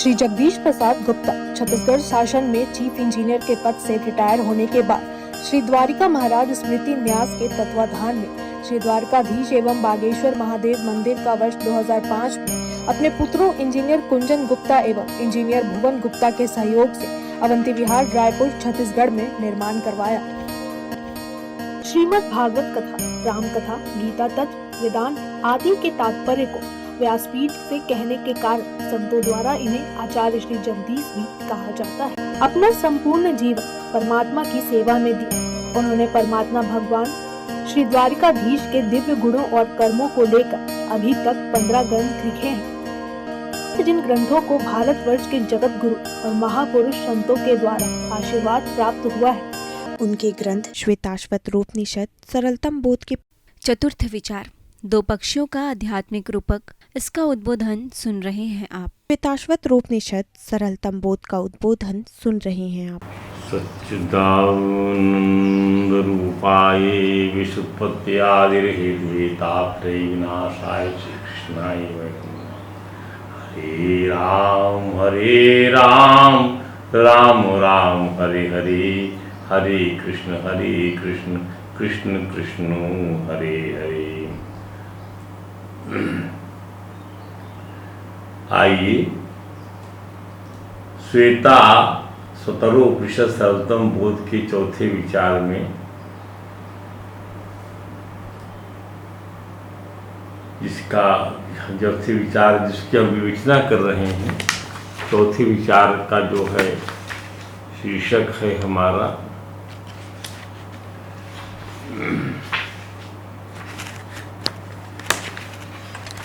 श्री जगदीश प्रसाद गुप्ता छत्तीसगढ़ शासन में chief engineer के पद से रिटायर होने के बाद श्री द्वारिका महाराज स्मृति न्यास के तत्वाधान में श्री द्वारकाधीश एवं बागेश्वर महादेव मंदिर का वर्ष 2005 में अपने पुत्रों इंजीनियर कुंजन गुप्ता एवं इंजीनियर भुवन गुप्ता के सहयोग से अवंती विहार रायपुर छत्तीसगढ़ में निर्माण करवाया। श्रीमद् भागवत कथा, राम कथा, गीता तत्व, वेदांत आदि के तात्पर्य को व्यासपीठ से कहने के कारण संतों द्वारा इन्हें आचार्य श्री जगदीश भी कहा जाता है। अपना संपूर्ण जीवन परमात्मा की सेवा में दिया। उन्होंने परमात्मा भगवान श्री द्वारिकाधीश के दिव्य गुणों और कर्मों को लेकर अभी तक 15 ग्रंथ लिखे हैं, जिन ग्रंथों को भारतवर्ष के जगत गुरु और महापुरुष संतों के द्वारा आशीर्वाद प्राप्त हुआ है। उनके ग्रंथ श्वेताश्वत रूपनिषद, सरलतम बोध के चतुर्थ विचार, दो पक्षियों का आध्यात्मिक रूपक, इसका उद्बोधन सुन रहे हैं आप। श्वेताश्वत रूपनिषद, सरलतम बोध का उद्बोधन सुन रहे हैं आप। सच्चिदानंद रूपाय विशुद्धपत्यादिर्हेतवे तापत्रय विनाशाय श्री कृष्णाय वैकुंठ। हरे राम राम राम हरे हरे, हरे कृष्ण कृष्ण कृष्ण हरे हरे। आइए श्वेता स्वतरोपनिषद सरलतम बोध के चौथे विचार में जिसका चौथे विचार जिसकी हम विवेचना कर रहे हैं, चौथे विचार का जो है शीर्षक है हमारा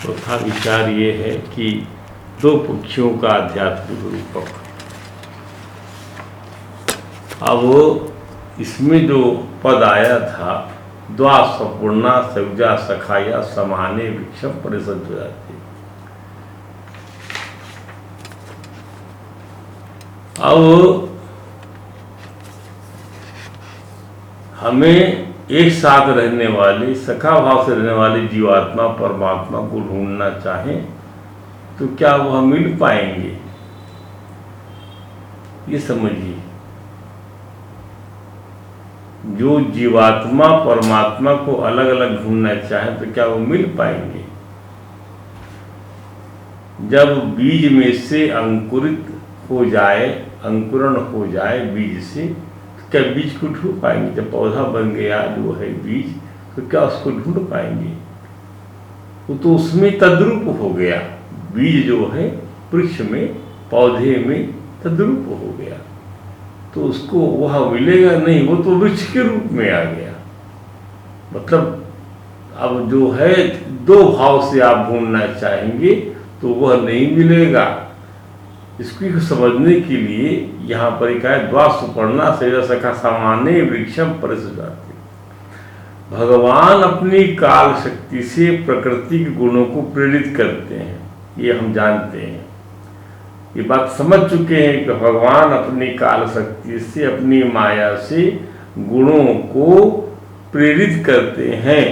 चौथा विचार ये है कि दो पक्षियों का आध्यात्मिक रूपक। अब इसमें जो पद आया था, द्वा सपूर्णा सयुजा सखाया समाने वृक्षम परिसज्जाते। अब हमें एक साथ रहने वाले, सखा भाव से रहने वाले जीवात्मा परमात्मा को ढूंढना चाहें तो क्या वह मिल पाएंगे? ये समझिए, जो जीवात्मा परमात्मा को अलग अलग ढूंढना चाहे तो क्या वो मिल पाएंगे? जब बीज में से अंकुरित हो जाए, अंकुरण हो जाए बीज से, तो क्या बीज को ढूंढ पाएंगे? जब पौधा बन गया जो है बीज, तो क्या उसको ढूंढ पाएंगे? वो तो उसमें तद्रूप हो गया। बीज जो है वृक्ष में, पौधे में तद्रूप हो गया, तो उसको वह मिलेगा नहीं, वो तो वृक्ष के रूप में आ गया। मतलब अब जो है दो भाव से आप ढूंढना चाहेंगे तो वह नहीं मिलेगा। इसको समझने के लिए यहाँ पर एक है, द्वा सुपर्णा से सखा सामान्य वृक्षम परिसजाते। भगवान अपनी काल शक्ति से प्रकृति के गुणों को प्रेरित करते हैं, ये हम जानते हैं। ये बात समझ चुके हैं कि भगवान अपनी काल शक्ति से, अपनी माया से गुणों को प्रेरित करते हैं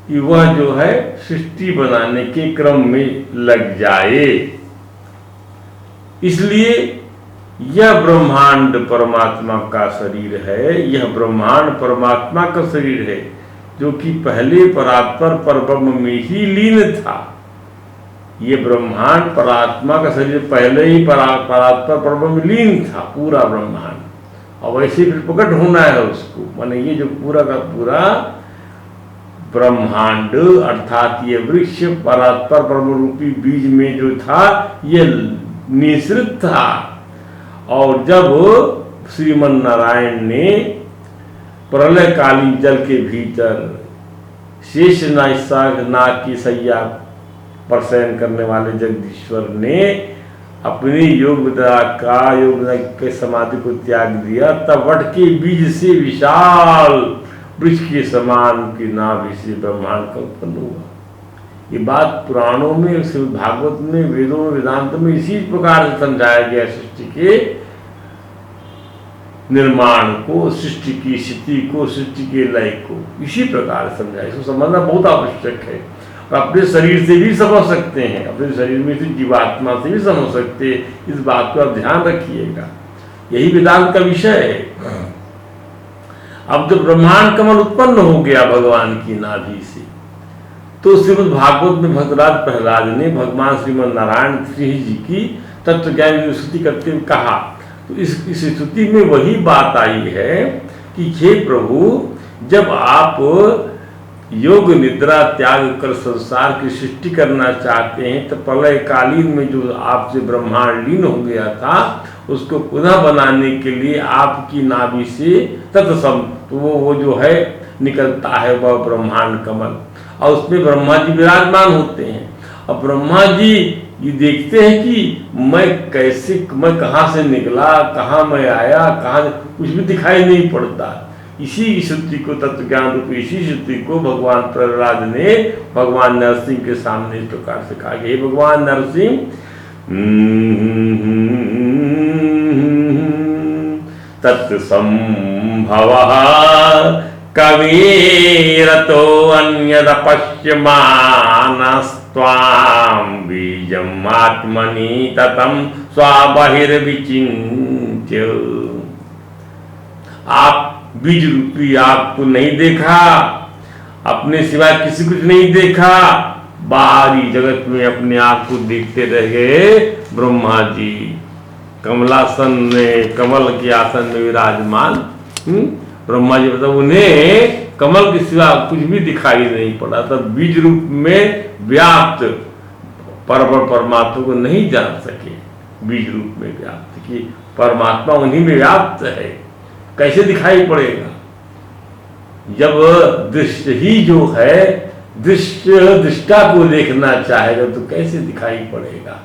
कि वह जो है सृष्टि बनाने के क्रम में लग जाए। इसलिए यह ब्रह्मांड परमात्मा का शरीर है, यह ब्रह्मांड परमात्मा का शरीर है, जो कि पहले परात्पर परब्रह्म में ही लीन था। ये ब्रह्मांड परात्मा का शरीर पहले ही परात्पर परब्रह्म में लीन था, पूरा ब्रह्मांड, और वैसे फिर प्रकट होना है उसको। माने ये जो पूरा का पूरा ब्रह्मांड अर्थात ये वृक्ष परात्पर परब्रह्म रूपी बीज में जो था, ये निश्रित था। और जब श्रीमन नारायण ने प्रलयकालीन जल के भीतर शेष नाग की सैया पर शयन करने वाले जगदीश्वर ने अपनी योग के समाधि को त्याग दिया, तब वट के बीज से विशाल वृक्ष के समान की नाभि से ब्रह्मांड का उत्पन्न हुआ। ये बात पुराणों में, भागवत में, वेदों में, वेदांत में इसी प्रकार से समझाया गया। सृष्टि के निर्माण को, सृष्टि की स्थिति को, सृष्टि के लय को इसी प्रकार समझाया। इसको समझना बहुत आवश्यक है। और अपने शरीर से भी समझ सकते हैं, अपने शरीर में से जीवात्मा से भी समझ सकते हैं। इस बात को आप ध्यान रखिएगा, यही वेदांत का विषय है। अब जब ब्रह्मांड कमल उत्पन्न हो गया भगवान की नाभि से, तो श्रीमद् भागवत में भक्तराज प्रहलाद ने भगवान श्रीमद् नारायण श्री जी की तत्व ज्ञान की स्तुति करते हुए कहा, तो इस स्तुति में वही बात आई है कि हे प्रभु, जब आप योग निद्रा त्याग कर संसार की सृष्टि करना चाहते हैं, तो प्रलय कालीन में जो आपसे ब्रह्मांड लीन हो गया था, उसको पुनः बनाने के लिए आपकी नाभि से तत्सम, तो वो जो है निकलता है वह ब्रह्मांड कमल, और उसमें ब्रह्मा जी विराजमान होते हैं। अब ब्रह्मा जी ये देखते हैं कि मैं कहाँ से निकला, कहाँ मैं आया, कहाँ, कुछ भी दिखाई नहीं पड़ता। इसी श्रुति को, तत्व ज्ञान रूप इसी श्रुति को भगवान प्रहलाद ने भगवान नरसिंह के सामने इस प्रकार से कहा कि हे भगवान नरसिंह, तत्संभवः कविरतो अन्यद पश्यमानस्त्वां बीजम् आत्मनि ततं स्वाबहिर्विचिन्त्य। आप बीज रूपी आपको नहीं देखा, अपने सिवाय किसी कुछ नहीं देखा, बाहरी जगत में अपने आप को देखते रह गए ब्रह्मा जी कमलासन में, कमल के आसन में विराजमान। ब्रह्मा जी मतलब उन्हें कमल के सिवा कुछ भी दिखाई नहीं पड़ा, तब बीज रूप में व्याप्त परमात्मा को नहीं जान सके। बीज रूप में व्याप्त कि परमात्मा उन्हीं में व्याप्त है, कैसे दिखाई पड़ेगा? जब दृश्य ही जो है दृष्टा को देखना चाहेगा तो कैसे दिखाई पड़ेगा?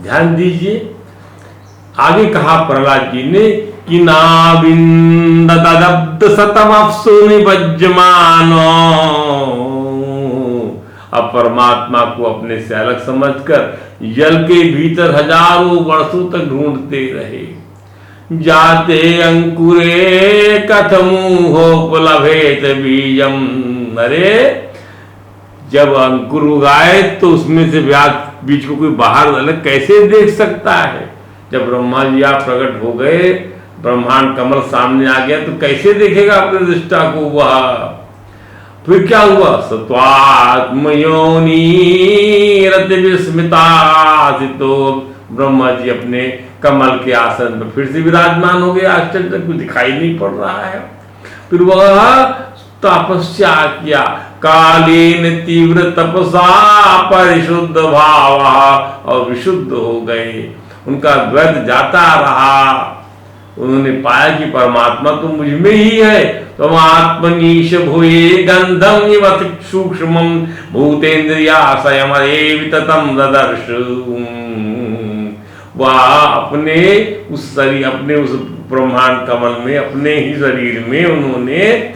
ध्यान दीजिए, आगे कहा प्रहलाद जी ने कि नाविंददब्द सतमप्सु निबज्जमानो। अब परमात्मा को अपने से अलग समझकर जल के भीतर हजारों वर्षों तक ढूंढते रहे। जाते अंकुरे कथमुहोपलभेत बीजम। अरे जब अंकुर उगाए तो उसमें से बीज को कोई बाहर अलग कैसे देख सकता है? जब ब्रह्मा जी आप प्रकट हो गए, ब्रह्मांड कमल सामने आ गया, तो कैसे देखेगा अपने दृष्टा को वह? फिर क्या हुआ? सत्वात्मयोनिरतिविस्मितासितो। ब्रह्मा जी अपने कमल के आसन पर फिर से विराजमान हो गए। आश्चर्य तक कुछ दिखाई नहीं पड़ रहा है। फिर वह तपस्या किया, कालीन तीव्र तपसा परिशुद्ध भाव, और विशुद्ध हो गए। उनका द्वैत जाता रहा। उन्होंने पाया कि परमात्मा तो मुझ में ही है। तो आत्मनीश भूये गंधम इव सूक्ष्मं भूतेन्द्रियाशयमरे विततं ददर्श। वह अपने उस शरीर, अपने उस ब्रह्मांड कमल में, अपने ही शरीर में उन्होंने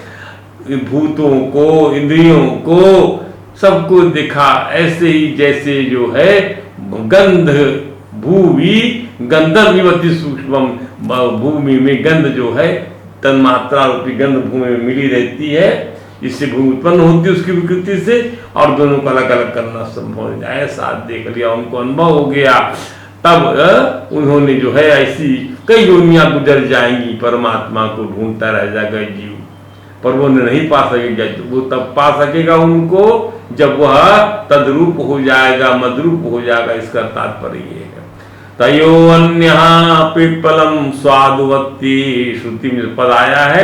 भूतों को, इंद्रियों को, सबको देखा। ऐसे ही जैसे जो है गंध भूमि गंधर्वती सूक्ष्म, भूमि में गंध जो है तन्मात्रा रूपी गंध भूमि में मिली रहती है, इससे भूमि उत्पन्न होती है उसकी विकृति से, और दोनों को अलग अलग करना संभव नहीं। ऐसा देख लिया, उनको अनुभव हो गया। तब उन्होंने जो है ऐसी कई दुनिया गुजर जाएंगी, परमात्मा को ढूंढता रह जाएगा जीव, पर वो नहीं पा सकेगा। वो तब पा सकेगा उनको जब वह तद्रूप हो जाएगा, मद्रूप हो जाएगा। इसका तात्पर्य ये है। तयो अन्य पिप्पलम स्वादुवत्ती। श्रुति में पद आया है,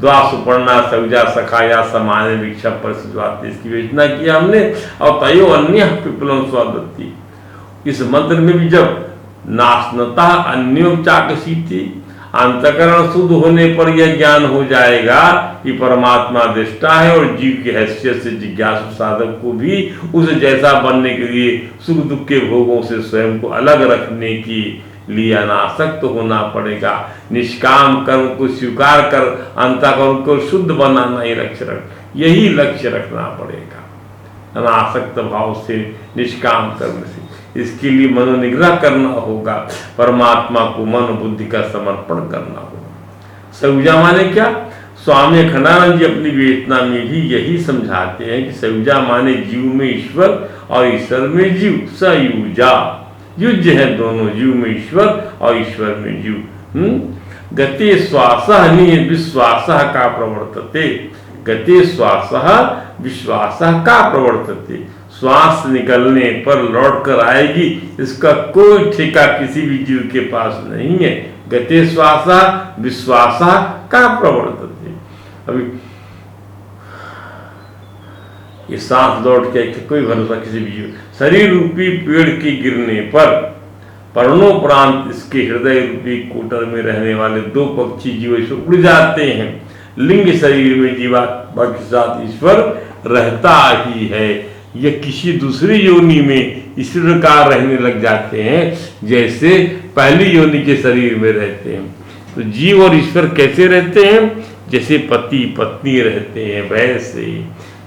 द्वा सुपर्णा सविजा सखाया समाने भिक्षा पर इसकी योजना किया हमने। और तयो अन्य पिप्पलम स्वादुवत्ती, इस मंत्र में भी जब नाशनता अन्योपचाकशीति, अंतकरण शुद्ध होने पर यह ज्ञान हो जाएगा कि परमात्मा दृष्टा है, और जीव की हैसियत से जिज्ञासु साधक को भी उस जैसा बनने के लिए सुख दुख के भोगों से स्वयं को अलग रखने के लिए अनासक्त होना पड़ेगा। निष्काम कर्म को स्वीकार कर अंतकरण को शुद्ध बनाना ही यही लक्ष्य रखना पड़ेगा, अनासक्त भाव से, निष्काम कर्म से। इसके लिए मनोनिग्रह करना होगा, परमात्मा को मन बुद्धि का समर्पण करना होगा। सविजा माने क्या? स्वामी अखंडानंद जी अपनी विवेचना में भी यही समझाते हैं कि सयुजा माने जीव में ईश्वर और ईश्वर में जीव। सयुजा युज है दोनों, जीव में ईश्वर और ईश्वर में जीव। गते श्वासः विश्वासः का प्रवर्तते, गते श्वासः विश्वासः का प्रवर्तते। श्वास निकलने पर लौट कर आएगी, इसका कोई ठेका किसी भी जीव के पास नहीं है। गते श्वासः विश्वासः का प्रवर्तते। अभी ये सांस लौट के कोई भरोसा किसी भी जीव। शरीर रूपी पेड़ के गिरने पर पर्णोपरांत इसके हृदय रूपी कोटर में रहने वाले दो पक्षी जीव उड़ जाते हैं। लिंग शरीर में जीवात्मा के साथ ईश्वर रहता ही है। यह किसी दूसरी योनि में इस प्रकार रहने लग जाते हैं जैसे पहली योनि के शरीर में रहते हैं। तो जीव और ईश्वर कैसे रहते हैं? जैसे पति पत्नी रहते हैं वैसे,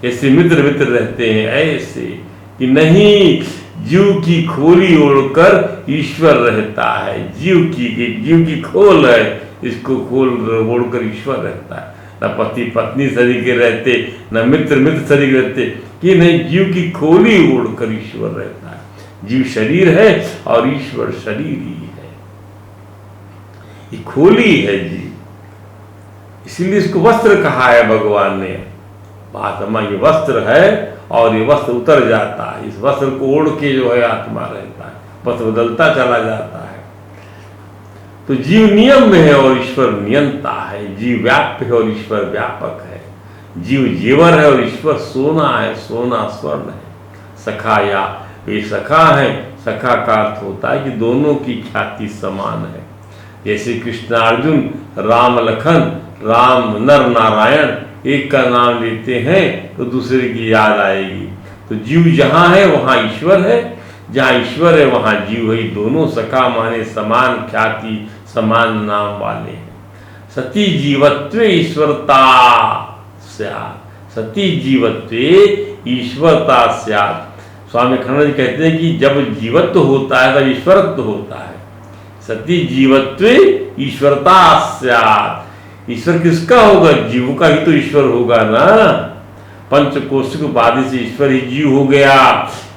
जैसे मित्र मित्र रहते हैं ऐसे। कि नहीं, जीव की खोली ओढ़कर ईश्वर रहता है। जीव की खोल है, इसको खोल ओढ़कर ईश्वर रहता है। न पति पत्नी शरीर के रहते, न मित्र मित्र शरीर रहते, कि नहीं, जीव की खोली ओढ़कर ईश्वर रहता है। जीव शरीर है और ईश्वर शरीर ही है। ये खोली है जीव, इसीलिए इसको वस्त्र कहा है भगवान ने। आत्मा ये वस्त्र है और ये वस्त्र उतर जाता है। इस वस्त्र को ओढ़ के जो है आत्मा रहता है, वस्त्र बदलता चला जाता है। तो जीव नियम में है और ईश्वर नियंता है। जीव व्याप्य है और ईश्वर व्यापक है। जीव जेवर है और ईश्वर सोना है, सोना स्वर्ण है। सखा या ये सखा है, सखा का अर्थ होता है कि दोनों की ख्याति समान है। जैसे कृष्णार्जुन, राम लखन, राम नर नारायण, एक का नाम लेते हैं तो दूसरे की याद आएगी। तो जीव जहाँ है वहाँ ईश्वर है, जहाँ ईश्वर है वहाँ जीव है। दोनों सखा माने समान ख्याति, समान नाम वाले हैं। सती जीवत्वे ईश्वरता स्यात्, सती जीवत्वे ईश्वरता स्यात्। स्वामी अखंडानंद जी कहते हैं कि जब जीवत्व होता है तब ईश्वरत्व होता है। सती जीवत्वे ईश्वरता स्यात्। ईश्वर किसका होगा? जीव का ही तो ईश्वर होगा ना। पंचकोशिक उपाधि से ईश्वर ही जीव हो गया।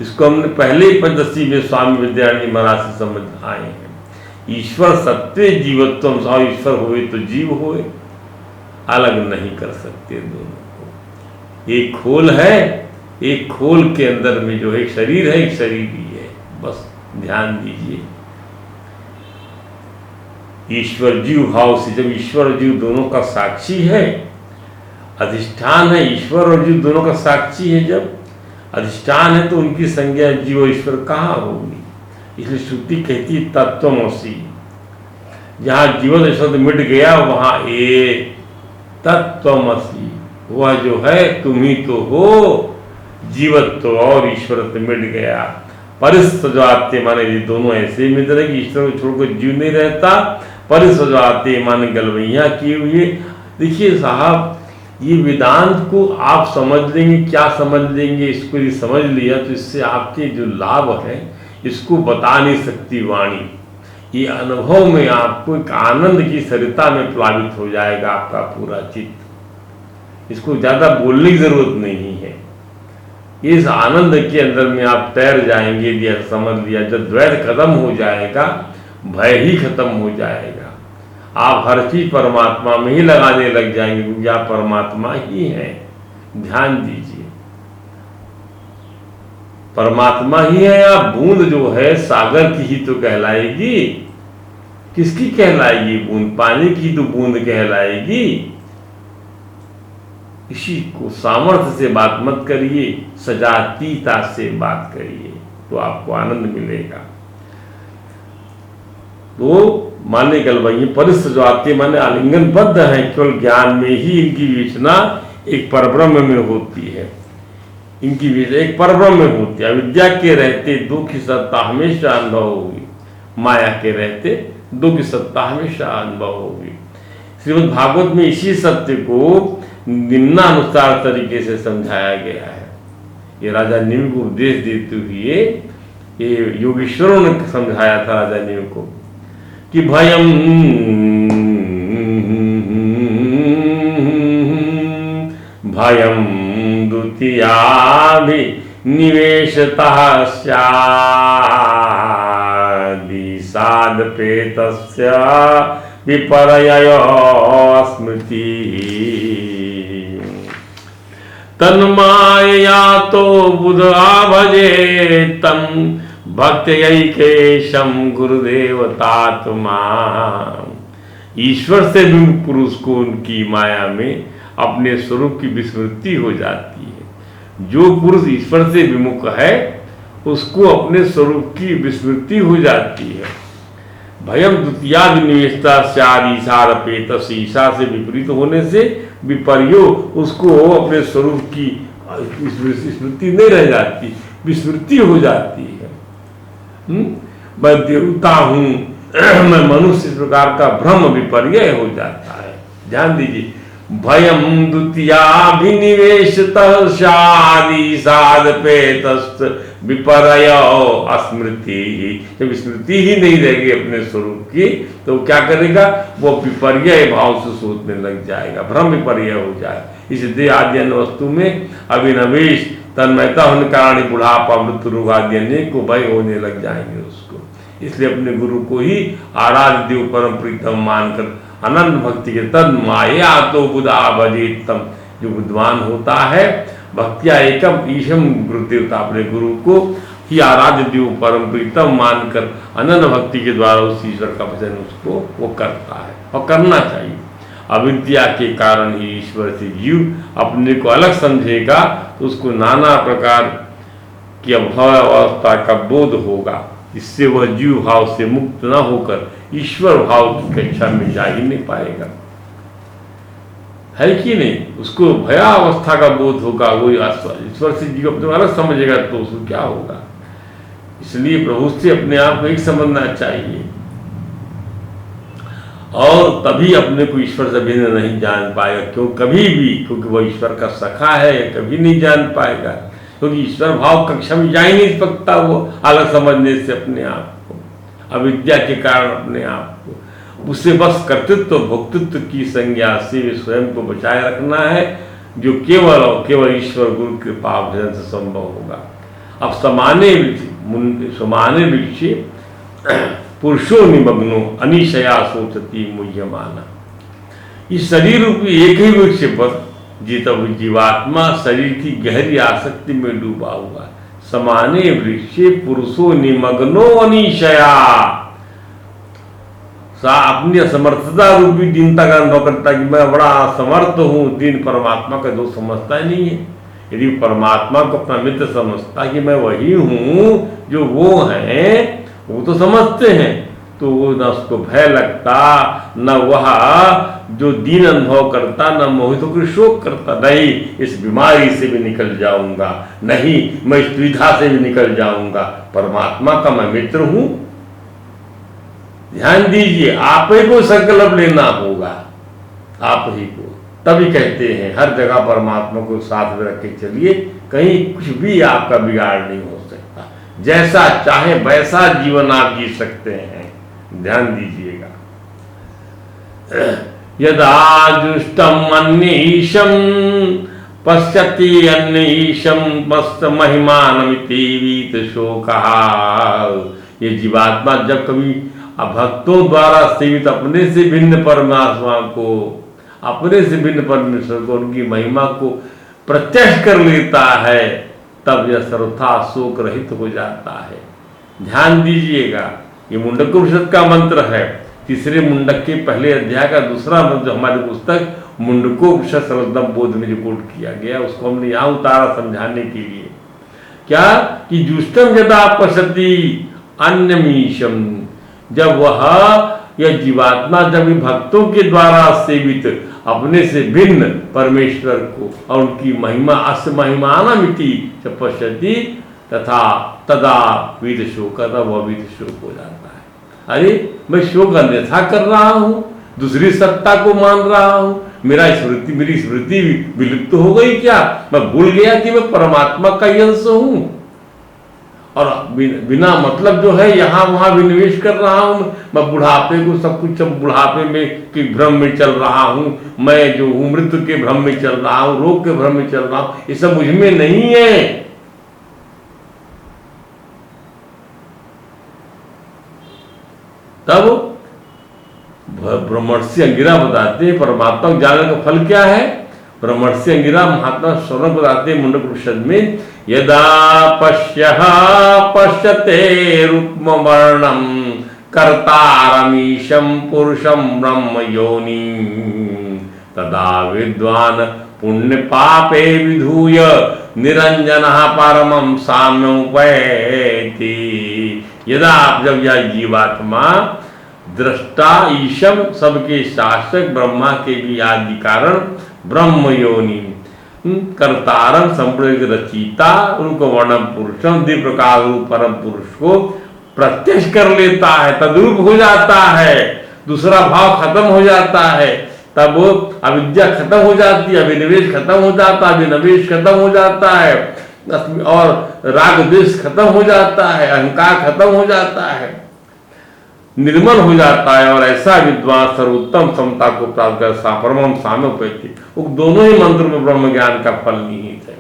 इसको हमने पहले ही पंचदशी में स्वामी विद्यारण्य महाराज से समझ आए हैं। ईश्वर सत्य जीवत्वम सह, ईश्वर होए तो जीव होए, अलग नहीं कर सकते दोनों को। एक खोल है, एक खोल के अंदर में जो है एक शरीर है, एक शरीर ही है। बस ध्यान दीजिए। ईश्वर जीव भाव से जब ईश्वर और जीव दोनों का साक्षी है, अधिष्ठान है, ईश्वर और जीव दोनों का साक्षी है, जब अधिष्ठान है तो उनकी संज्ञा जीव और ईश्वर कहाँ होगी? इसलिए श्रुति कहती है तत्त्वमसि। जहाँ जीवन शब्द मिट गया वहाँ ए तत्त्वमसि, वह जो है तुम ही तो हो। जीवत्व और ईश्वरत्व मिट गया। परिस्वजाते माने ये दोनों ऐसे मित्र है कि ईश्वर को छोड़कर जीव नहीं रहता। परिस्वजाते माने गलवैया किए हुए। देखिए साहब, ये वेदांत को आप समझ लेंगे, क्या समझ लेंगे, इसको यदि समझ लिया तो इससे आपके जो लाभ है इसको बता नहीं सकती वाणी। ये अनुभव में आपको एक आनंद की सरिता में प्लावित हो जाएगा आपका पूरा चित्त। इसको ज्यादा बोलने की जरूरत नहीं है। इस आनंद के अंदर में आप तैर जाएंगे यदि समझ लिया। जब द्वैत खत्म हो जाएगा, भय ही खत्म हो जाएगा। आप हर चीज परमात्मा में ही लगाने लग जाएंगे क्योंकि आप परमात्मा ही हैं। ध्यान दीजिए, परमात्मा ही है। आप बूंद जो है सागर की ही तो कहलाएगी। किसकी कहलाएगी? बूंद, पानी की तो बूंद कहलाएगी। इसी को सामर्थ्य से बात मत करिए, सजातीयता से बात करिए तो आपको आनंद मिलेगा। तो माने गलवैया परिस्वजाते माने आलिंगनबद्ध है, केवल ज्ञान में ही इनकी विवेचना एक परब्रह्म में होती है। इनकी विवेचना एक परब्रह्म में होती है। अविद्या के रहते दो की सत्ता हमेशा अनुभव होगी, माया के रहते दो की सत्ता हमेशा अनुभव होगी। श्रीमद् भागवत में इसी सत्य को निम्नानुसार तरीके से समझाया गया है। ये राजा नीम को उपदेश देते हुए ये योगेश्वरों ने समझाया था राजा नीम को कि भयम भयं द्वितीयाभिनिवेशतः स्यादिसादपेतस्य विपर्ययो स्मृतिः तन्मायया तो बुधा भजे तम भक्त्यैकेशम गुरुदेवतात्मा। ईश्वर से विमुख पुरुष को उनकी माया में अपने स्वरूप की विस्मृति हो जाती है। जो पुरुष ईश्वर से विमुख है उसको अपने स्वरूप की विस्मृति हो जाती है। भयम द्वितीयाभिनिवेशता स्यादिसादपेतस्य, ईशा से विपरीत होने से विपर्यो उसको अपने स्वरूप की स्मृति नहीं रह जाती, विस्मृति हो जाती है। मैं देवता हूँ, मैं मनुष्य, इस प्रकार का भ्रम विपर्य हो जाता है। ध्यान दीजिए, भयम द्वितीयाभिनिवेशतः स्यादिसादपेतस्य विपर्यो अस्मृति। जब स्मृति ही नहीं रहेगी अपने स्वरूप की तो क्या करेगा, वो विपर्य भाव से सोचने लग जाएगा, भ्रम विपर्य हो जाए। इसलिए आदि अन्य वस्तु में अभिनिवेश तन्मयता होने के कारण बुढ़ापा मृत्यु रोग आदि अन्य को भय होने लग जाएंगे उसको। इसलिए अपने गुरु को ही आराध्य देव परम प्रीतम मानकर अनंत भक्ति के तद माया तो बुधा भजेतम, जो बुद्धवान होता है भक्तिया एकम ईशम गुरुदेवता, अपने गुरु को ही आराध्य देव परम प्रीतम मानकर अनंत भक्ति के द्वारा उस ईश्वर का भजन उसको वो करता है और करना चाहिए। अविद्या के कारण ही ईश्वर से जीव अपने को अलग समझेगा तो उसको नाना प्रकार की अभाव अवस्था का बोध होगा। इससे वह जीव भाव से मुक्त न होकर ईश्वर भाव की कक्षा में जा ही नहीं पाएगा, है कि नहीं। उसको भयावस्था का बोध होगा, वो ईश्वर से जीव अपने अलग समझेगा तो उसको क्या होगा। इसलिए प्रभु से अपने आप को एक समझना चाहिए और तभी अपने को ईश्वर से भिन्न नहीं जान पाएगा। क्यों, कभी भी, क्योंकि वह ईश्वर का सखा है, कभी नहीं जान पाएगा, क्योंकि ईश्वर भाव कक्षा में जा ही नहीं सकता वो अलग समझने से अपने आप को, अविद्या के कारण अपने आप को। उससे बस कर्तृत्व भोक्तृत्व की संज्ञा से स्वयं को बचाए रखना है, जो केवल और केवल ईश्वर गुरु कृपा भजन से संभव होगा। अब समाने वृक्षे पुरुषो निमग्नो अनिशया सोचती मुह्यमाना। इस शरीर रूपी एक ही वृक्ष पर जीवात्मा शरीर की गहरी आसक्ति में डूबा हुआ। समाने वृक्षे पुरुषो निमग्नो अनिशया, अपनी असमर्थता रूपी दीनता का अनुभव करता कि मैं बड़ा असमर्थ हूँ। दीन परमात्मा का दोष समझता ही नहीं है। यदि परमात्मा को अपना मित्र समझता कि मैं वही हूँ जो वो हैं, वो तो समझते हैं, तो वो न उसको भय लगता, न वह जो दीन अनुभव करता, न मोहित होकर शोक करता, नहीं इस बीमारी से भी निकल जाऊंगा, नहीं मैं इस द्विधा से भी निकल जाऊंगा, परमात्मा का मैं मित्र हूं। ध्यान दीजिए, आप ही को संकल्प लेना होगा, आप ही को। तभी कहते हैं हर जगह परमात्मा को साथ में रख के चलिए, कहीं कुछ भी आपका बिगाड़ नहीं हो सकता। जैसा चाहे वैसा जीवन आप जी सकते हैं। ध्यान दीजिएगा, यदा जुष्टम अन्यीशम पश्यति अन्यीशम पश्च महिमानमिति वीत शोकः। ये जीवात्मा जब कभी भक्तों द्वारा सेवित अपने से भिन्न परमात्मा को, अपने से भिन्न परमेश्वर को, उनकी महिमा को प्रत्यक्ष कर लेता है, तब यह सर्वथा शोक रहित हो जाता है। ध्यान दीजिएगा, ये मुंडक उपनिषद का मंत्र है। तीसरे मुंडक के पहले अध्याय का दूसरा मंत्र हमारी पुस्तक मुंडकोपनिषद सर्वोत्तम बोध में जो कोट किया गया, उसको हमने यहाँ उतारा समझाने के लिए। क्या कि जुष्टम यदा पश्यति अन्यमीशम, जब वह यह जीवात्मा जब भक्तों के द्वारा सेवित अपने से भिन्न परमेश्वर को और उनकी महिमा अस्य महिमानमिति पश्यति तथा तदा वीत शोक, तब वह वीत शोक हो जाता है। अरे मैं शोक अन्यथा कर रहा हूँ, दूसरी सत्ता को मान रहा हूँ, मेरी स्मृति विलुप्त हो गई क्या? मैं भूल गया कि मैं परमात्मा का अंश हूँ। और बिना मतलब जो है यहाँ वहाँ भी निवेश कर रहा हूँ। मैं बुढ़ापे को सब कुछ बुढ़ापे में कि भ्रम में चल रहा हूँ, मैं जो हूँ मृत्यु के भ्रम में चल रहा हूँ, रोग के भ्रम में चल रहा हूँ, ये सब मुझ में नहीं है। तब ब्रह्मर्षि अंगिरा बताते हैं परमात्मा को जानने का फल क्या है। ब्रह्मर्षि अंगिरा महात्मा स्वर्ण बताते हैं मुंडक उपनिषद में, यदा पश्यते रूपम वर्णम कर्तारमीशम पुरुषम ब्रह्म योनि तदा विद्वान पुण्य पापे विधूय निरंजनः परमं साम्योपैति। यदा जब यह जीवात्मा दृष्टा ईशम सबके शासक ब्रह्मा के भी आदि कारण ब्रह्म योनि कर्तारम संपूर्ण रचिता उनको वर्णम पुरुषम दिव्य प्रकार रूप परम पुरुष को प्रत्यक्ष कर लेता है, तद्रूप हो जाता है, दूसरा भाव खत्म हो जाता है, तब अविद्या खत्म हो जाती है, अभिनिवेश खत्म हो जाता है, अभिनिवेश खत्म हो जाता है, और राग द्वेष खत्म हो जाता है, अहंकार खत्म हो जाता है, निर्मल हो जाता है। और ऐसा विद्वान सर्वोत्तम समता को प्राप्त कर परमं साम्योपैति। दोनों ही मंत्र में ब्रह्म ज्ञान का फल निहित है।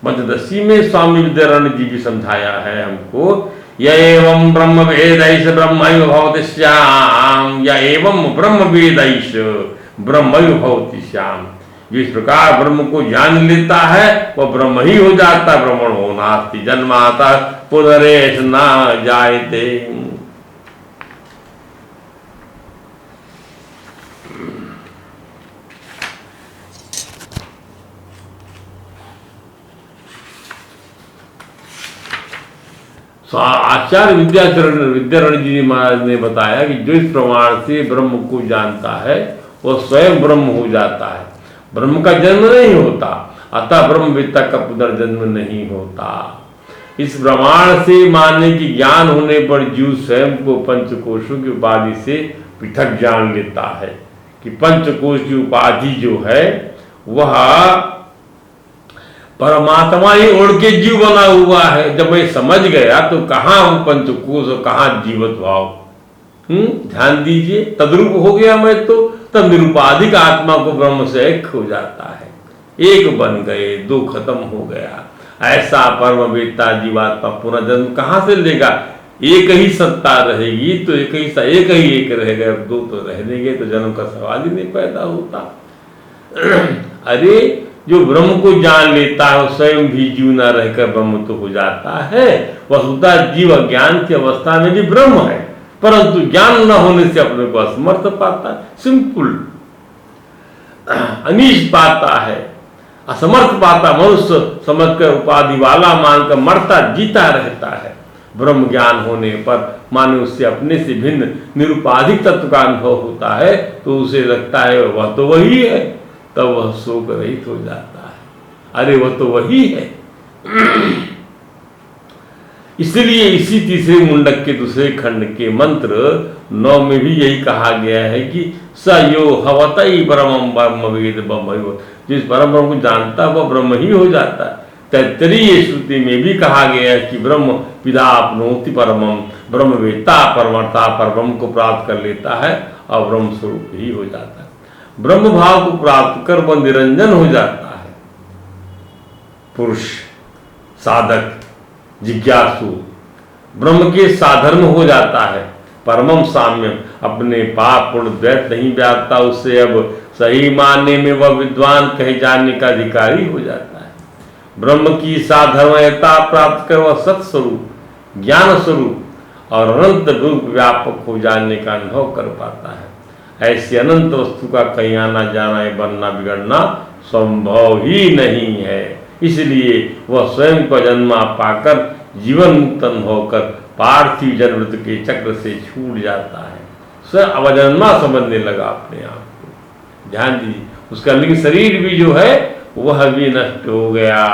पंचदशी में स्वामी विद्यारण्य जी भी समझाया है हमको, य एवं ब्रह्म वेदैष ब्रह्मैव भवति श्याम, य एवं ब्रह्म वेदैष ब्रह्मैव भवति श्याम। जिस प्रकार ब्रह्म को जान लेता है वह ब्रह्म ही हो जाता है। ब्रह्मणो नास्ति जन्मातः पुनरेष न जायते। आचार्य विद्यारण्य जी महाराज ने बताया कि जो इस प्रमाण से ब्रह्म को जानता है वह स्वयं ब्रह्म हो जाता है, ब्रह्म का जन्म नहीं होता, अतः ब्रह्मवेत्ता का पुनर्जन्म नहीं होता। इस प्रमाण से मानने की ज्ञान होने पर जीव स्वयं को पंचकोशों की उपाधि से पृथक जान लेता है कि पंचकोश की उपाधि जो है वह परमात्मा ही ओढ़ के जीव बना हुआ है। जब मैं समझ गया तो कहाँ वो पंचकोश और कहाँ जीवत भाव, ध्यान दीजिए, तद्रूप हो गया मैं तो तब निरुपाधिक आत्मा को ब्रह्म से एक हो जाता है, एक बन गए, दो खत्म हो गया। ऐसा परमवेत्ता जीवात्मा पुनर्जन्म कहाँ से लेगा? एक ही सत्ता रहेगी तो एक ही एक रहेगा, दो तो रह देंगे तो जन्म का सवाल ही नहीं पैदा होता। अरे जो ब्रह्म को जान लेता है स्वयं भी जीव न रहकर ब्रह्म तो हो जाता है। वस्तुतः जीव ज्ञान की अवस्था में भी ब्रह्म है, परंतु ज्ञान न होने से अपने को असमर्थ पाता है, सिंपल अनीश पाता है, असमर्थ पाता, मनुष्य समझकर उपाधि वाला मानकर मरता जीता रहता है। ब्रह्म ज्ञान होने पर माने उससे अपने से भिन्न निरुपाधिक तत्व का अनुभव होता है तो उसे लगता है वह तो वही है, तब वह शोक रहित हो जाता है। अरे वह तो वही है। इसलिए इसी तीसरे मुंडक के दूसरे खंड के मंत्र 9 में भी यही कहा गया है कि स यो हवतई परमं ब्रह्मवेद ब्रह्म, जिस परम ब्रह्म को जानता है वह ब्रह्म ही हो जाता है। तैत्तरीय श्रुति में भी कहा गया है कि ब्रह्म विदाप्नोति परमं, ब्रह्मवेत्ता परमर्ता परब्रह्म को प्राप्त कर लेता है और ब्रह्म स्वरूप ही हो जाता है। ब्रह्म भाव को प्राप्त कर वह निरंजन हो जाता है। पुरुष साधक जिज्ञासु ब्रह्म के साधर्म हो जाता है। परमम साम्यम, अपने पाप पुण्य द्वैत नहीं व्यापता, उससे अब सही मानने में वह विद्वान कहे जाने का अधिकारी हो जाता है। ब्रह्म की साधर्मयता प्राप्त कर वह सत्स्वरूप ज्ञान स्वरूप और अनंत रूप व्यापक हो जाने का अनुभव कर पाता है। ऐसी अनंत वस्तु का कहीं आना जाना बनना बिगड़ना संभव ही नहीं है। इसलिए वह स्वयं को जन्मा पाकर जीवन मुक्त अनुभव कर पार्थिव जन्मवृत्ति के चक्र से छूट जाता है, स्वयं अवजन्मा समझने लगा अपने आप को। ध्यान दीजिए, उसका लिंग शरीर भी जो है वह भी नष्ट हो गया।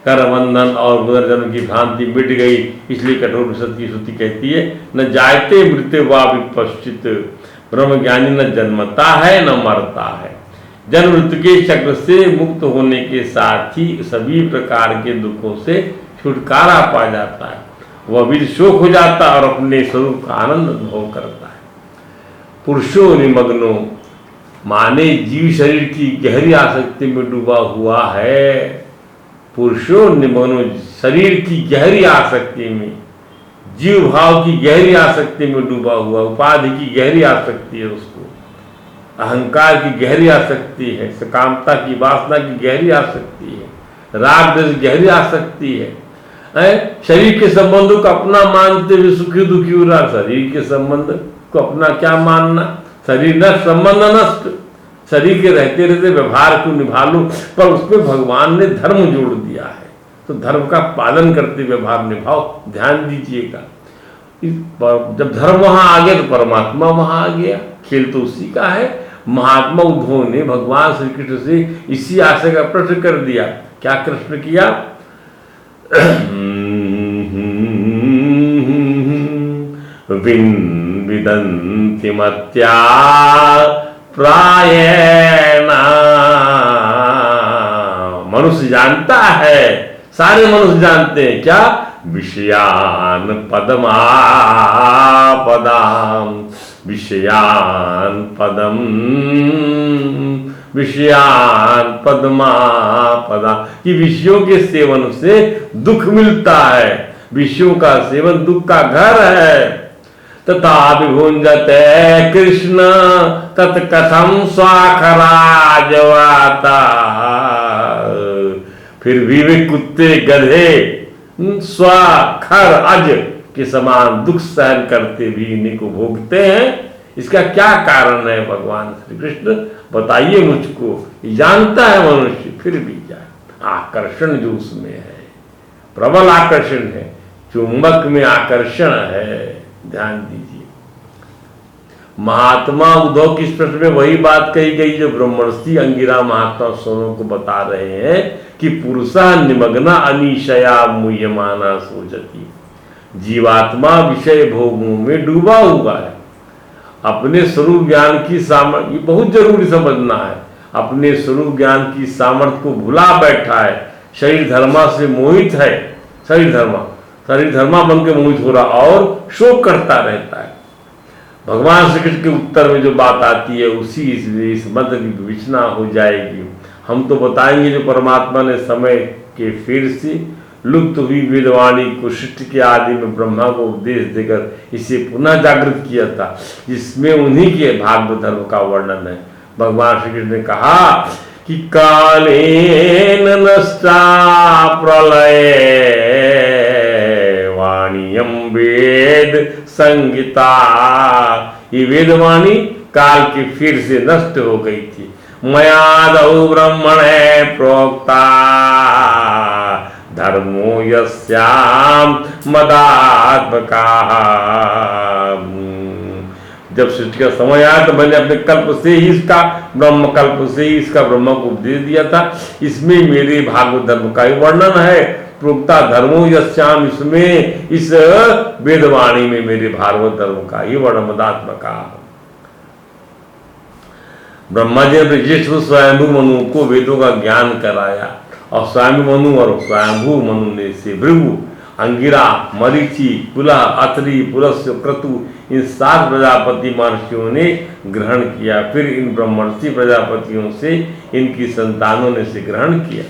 कर्मबंधन और पुनर्जन्म की भ्रांति मिट गई। इसलिए कठोर उपनिषद की श्रुति कहती है न जायते मृत्य वा विपश्चित, ब्रह्मज्ञानी न जन्मता है न मरता है। जन्म मृत्यु के चक्र से मुक्त होने के साथ ही सभी प्रकार के दुखों से छुटकारा पा जाता है, वह बीज शोक हो जाता है और अपने स्वरूप का आनंद अनुभव करता है। पुरुषो निमग्नो माने जीव शरीर की गहरी आसक्ति में डूबा हुआ है। पुरुषो निमग्नो शरीर की गहरी आसक्ति में, जीव भाव की गहरी आसक्ति में डूबा हुआ, उपाधि की गहरी आसक्ति है उसको, अहंकार की गहरी आसक्ति है, सकामता की वासना की गहरी आसक्ति है, राग द्वेष गहरी आसक्ति है। शरीर के संबंधों को अपना मानते हुए सुखी दुखी हो रहा, शरीर के संबंध को अपना क्या मानना, शरीर नष्ट संबंध नष्ट, शरीर के रहते रहते व्यवहार को निभा लो, पर उसमें भगवान ने धर्म जोड़ दिया है, तो धर्म का पालन करते व्यवहार निभाओ। ध्यान दीजिएगा, जब धर्म वहां आ गया तो परमात्मा वहां आ गया, खेल तो उसी का है। महात्मा उद्धव ने भगवान श्री कृष्ण से इसी आशय का प्रश्न कर दिया। क्या प्रश्न किया? विदन्ति मत्या प्रायेण, मनुष्य जानता है, सारे मनुष्य जानते हैं क्या? विषयान पदमापदाम, विषयान पदम, विषयान पद्मापदा, कि विषयों के सेवन से दुख मिलता है, विषयों का सेवन दुख का घर है। तथा विभुंजते कृष्ण तत्कथम स्वाखराजवाता, फिर भी वे कुत्ते गधे स्वाखर अज के समान दुख सहन करते भी इन्हीं को भोगते हैं। इसका क्या कारण है? भगवान श्री कृष्ण बताइए मुझको। जानता है मनुष्य, फिर भी जाए आकर्षण जो उसमें है, प्रबल आकर्षण है, चुंबक में आकर्षण है। ध्यान दीजिए, महात्मा उद्धव की इस प्रश्न में वही बात कही गई जो ब्रह्मर्षि अंगिरा महात्मा स्वरों को बता रहे हैं कि पुरुषा निमग्ना अनिशया मुह्यमाना सोचती, जीवात्मा विषय भोगों में डूबा हुआ है, अपने स्वरूप ज्ञान की सामर्थ्य, ये बहुत जरूरी समझना है, अपने स्वरूप ज्ञान की सामर्थ्य को भुला बैठा है, शरीर धर्मा से मोहित है, शरीर धर्मा बन के मोहित हो रहा और शोक करता रहता है। भगवान श्री कृष्ण के उत्तर में जो बात आती है उसी इस मंत्र की विवेचना हो जाएगी। हम तो बताएंगे जो परमात्मा ने समय के फिर से लुप्त हुई वेदवाणी को सृष्टि के आदि में ब्रह्मा को उपदेश देकर इसे पुनः जागृत किया था, जिसमें उन्हीं के भागवत धर्म का वर्णन है। भगवान श्री कृष्ण ने कहा कि कालेन नष्टा प्रलय वाणियम वेद संगीता, ये वेदवाणी काल के फिर से नष्ट हो गई थी। मयादौ ब्रह्मणे प्रोक्ता धर्मो यस्याम मदात्मका, जब सृष्टि का समय आया तो मैंने अपने कल्प से ही इसका, ब्रह्म कल्प से ही इसका ब्रह्म को उपदेश दिया था। इसमें मेरे भागवत धर्म का ही वर्णन है। प्रोक्ता धर्मो यस्याम, इसमें इस वेदवाणी में मेरे भागवत धर्म का ही वर्णन मदात्मका। ब्रह्मा जी ने ज्येष्ठ स्वयंभू मनु को वेदों का ज्ञान कराया और स्वयंभू मनु और स्वयंभू मनु ने से भृगु, अंगिरा, मरीचि, पुलह, अत्रि, पुलस्त्य, क्रतु, इन 7 प्रजापति महर्षियों ने ग्रहण किया। फिर इन ब्रह्मर्षि प्रजापतियों से इनकी संतानों ने से ग्रहण किया।